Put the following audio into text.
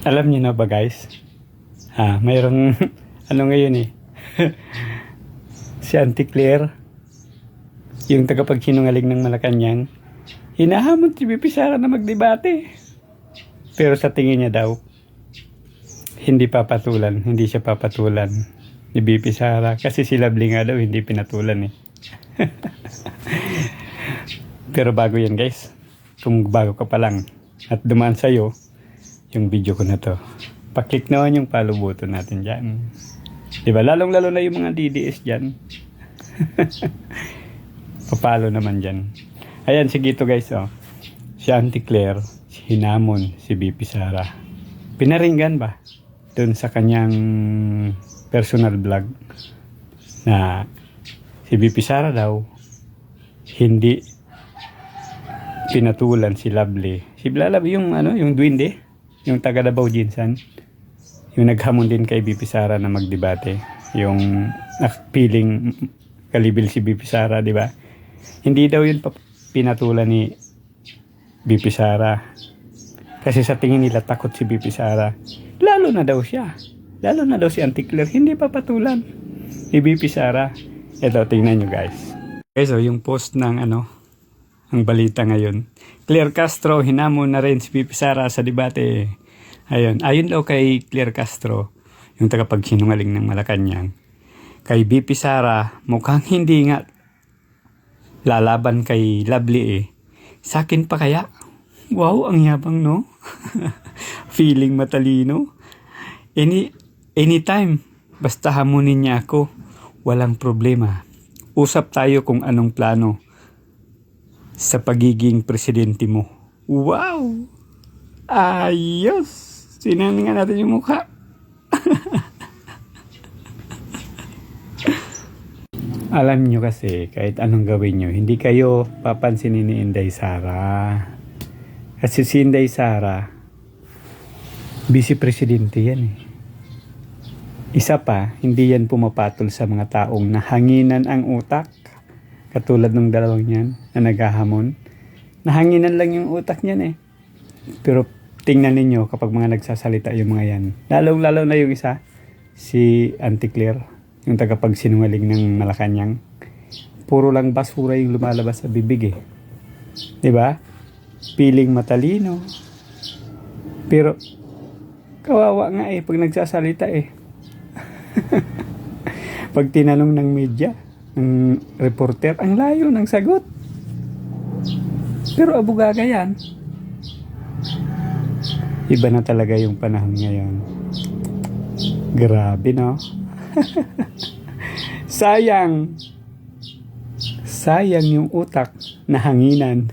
Alam niyo na ba guys? Mayroong ano ngayon eh. Si Auntie Claire, yung tagapagsinungaling ng Malacanang, hinahamon si BP Sara na magdebate. Pero sa tingin niya daw, hindi siya papatulan ni BP Sara kasi si Lovely nga daw hindi pinatulan eh. Pero bago yan guys, kung bago ka pa lang at dumaan sa'yo yung video ko na to, paklik naman yung follow button natin dyan. Diba? Lalong lalo na yung mga DDS dyan. Papalo naman dyan. Ayan, sige ito guys. Oh. Si Auntie Claire, si hinamon si BP Sara. Pinaringgan ba? Doon sa kanyang personal vlog na si BP Sara daw hindi pinatulan si Lovely. Si Lovely yung duwende, yung taga Davao Jinsan, yung naghamon din kay BP Sara na magdebate, yung piling kalibil si BP Sara, di ba? Hindi daw yun pinatulan ni BP Sara kasi sa tingin nila takot si BP Sara. Lalo na daw si Auntie Claire hindi papatulan ni BP Sara. Ito, tingnan nyo guys. So yung post ng ang balita ngayon, Claire Castro hinamon na rin si BP Sara sa debate. Ayon daw kay Claire Castro, yung tagapagsinungaling ng Malacanang, kay BP Sara mukhang hindi nga lalaban kay Lovely eh. Sa akin pa kaya? Wow, ang yabang no? Feeling matalino. Anytime, basta hamunin niya ako, walang problema. Usap tayo kung anong plano sa pagiging presidente mo. Wow! Ayos! Sinaningan natin yung mukha. Alam nyo kasi, kahit anong gawin nyo, hindi kayo papansinin ni Inday Sara. Kasi si Inday Sara, vice presidente yan eh. Isa pa, hindi yan pumapatol sa mga taong nahanginan ang utak. Katulad ng dalawang yan na naghahamon. Nahanginan lang yung utak niyan eh. Pero tingnan ninyo kapag mga nagsasalita yung mga yan. Lalo na yung isa, si Auntie Claire, yung tagapagsinungaling ng Malacanang. Puro lang basura yung lumalabas sa bibig eh. Diba? Piling matalino. Pero kawawa nga eh pag nagsasalita eh. Pag tinanong ng media, ng reporter, ang layo ng sagot. Pero abugaga yan. Iba na talaga yung panahon ngayon. Grabe no? Sayang yung utak na hanginan.